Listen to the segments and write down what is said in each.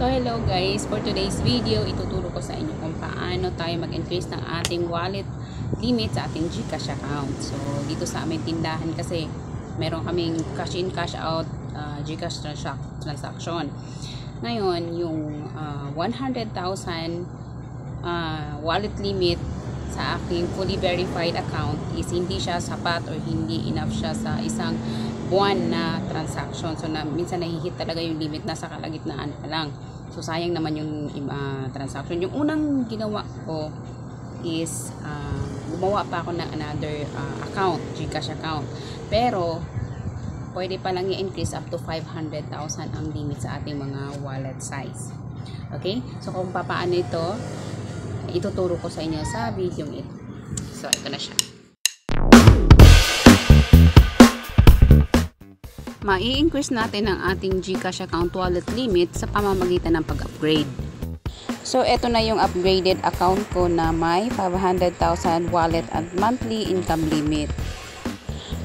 So hello guys, for today's video, ituturo ko sa inyo kung paano tayo mag-increase ng ating wallet limit sa ating GCash account. So dito sa aming tindahan kasi meron kaming cash in, cash out GCash transaction. Ngayon, yung 100,000 wallet limit sa aking fully verified account is hindi siya sapat or hindi enough siya sa isang buwan na transaction. So minsan nahihit talaga yung limit, nasa kalagitnaan pa lang. So sayang naman yung transaction. Yung unang ginawa ko is gumawa pa ako ng another account, GCash account. Pero pwede pa lang i-increase up to 500,000 ang limit sa ating mga wallet size. Okay? So kung paano ito, ituturo ko sa inyo sa video ito. So ito na siya. Ma-i-increase natin ang ating GCash account wallet limit sa pamamagitan ng pag-upgrade. So ito na yung upgraded account ko na may 500,000 wallet at monthly income limit.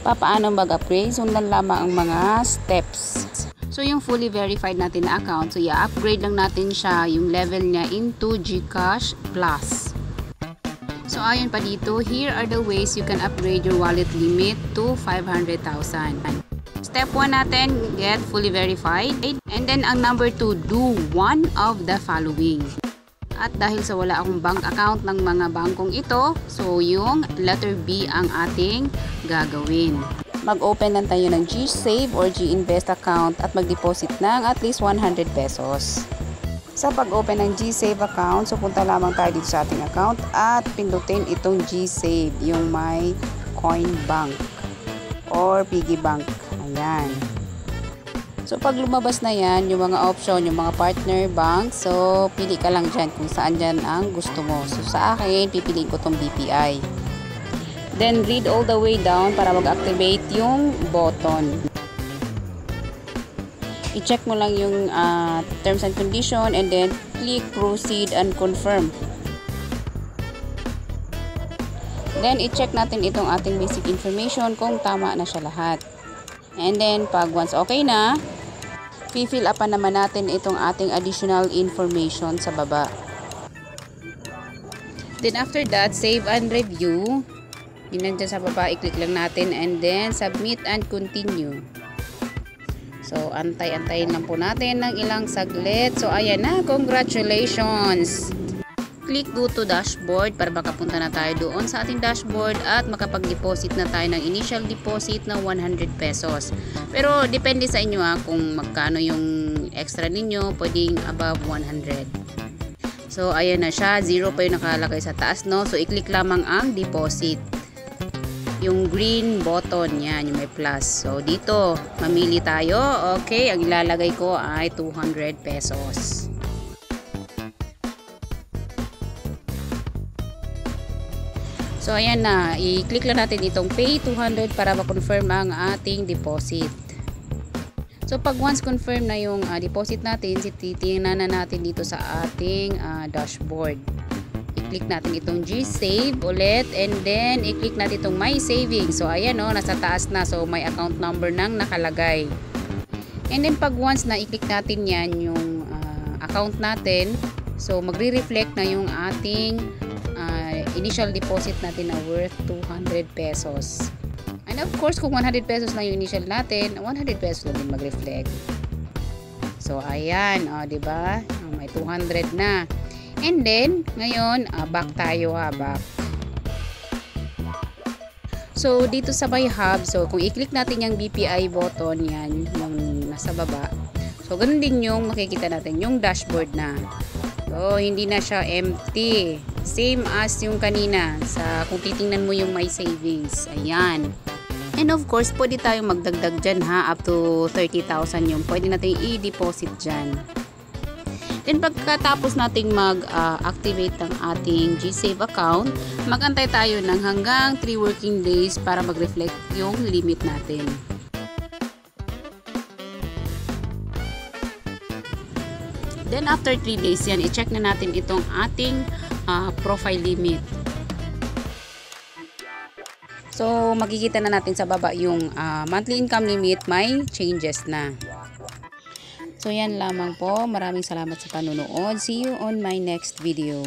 Paano mag-upgrade? Sundan lamang ang mga steps. So yung fully verified natin na account, so i-upgrade lang natin siya, yung level niya into GCash Plus. So ayon pa dito, here are the ways you can upgrade your wallet limit to 500,000. Step 1 natin, get fully verified. And then ang number 2, do one of the following. At dahil sa wala akong bank account ng mga bangkong ito, so yung letter B ang ating gagawin. Mag-open lang tayo ng GSave or GInvest account at mag-deposit ng at least 100 pesos. Sa pag-open ng GSave account, so punta lamang tayo dito sa ating account at pindutin itong GSave, yung may coin bank or piggy bank. Ayan. So pag lumabas na yan, yung mga option, yung mga partner bank, so pili ka lang dyan kung saan dyan ang gusto mo. So sa akin, pipiliin ko tong BPI. Then read all the way down para mag-activate yung button. I-check mo lang yung terms and condition and then click proceed and confirm. Then i-check natin itong ating basic information kung tama na siya lahat. And then pag once okay na, fill up naman natin itong ating additional information sa baba. Then after that, save and review. Yun lang dyan sa baba, i-click lang natin and then submit and continue. So antay-antayin lang po natin ng ilang saglit. So ayan na, congratulations! Click go to dashboard para makapunta na tayo doon sa ating dashboard at makapag-deposit na tayo ng initial deposit na 100 pesos. Pero depende sa inyo kung magkano yung extra ninyo, pwedeng above 100. So ayan na siya, 0 pa yung nakalagay sa taas, no? So i-click lamang ang deposit. Yung green button, yan, yung may plus. So dito, mamili tayo. Okay, ang ilalagay ko ay 200 pesos. So ayan na, i-click lang natin itong pay 200 para ma-confirm ang ating deposit. So pag once confirm na yung deposit natin, titingnan na natin dito sa ating dashboard. I-click natin itong GSave ulit and then i-click natin itong My Savings. So ayan o, nasa taas na. So may account number nang nakalagay. And then pag once na i-click natin yan yung account natin, so magre-reflect na yung ating initial deposit natin na worth 200 pesos. And of course, kung 100 pesos lang yung initial natin, 100 pesos lang din mag-reflect. So ayan, diba? May 200 na. And then, ngayon, back tayo back. So, dito sa My Hub, so kung i-click natin yung BPI button, yan, yung nasa baba. So, ganun din yung makikita natin, yung dashboard na. So, hindi na siya empty. Same as yung kanina, kung titingnan mo yung My Savings. Ayan. And of course, pwede tayong magdagdag dyan up to 30,000 yung pwede natin i-deposit dyan. Then pagkatapos nating mag-activate ng ating GSave account, mag-antay tayo ng hanggang 3 working days para mag-reflect yung limit natin. Then after 3 days yan, i-check na natin itong ating profile limit. So makikita na natin sa baba yung monthly income limit may changes na. So yan lamang po. Maraming salamat sa panunood. See you on my next video.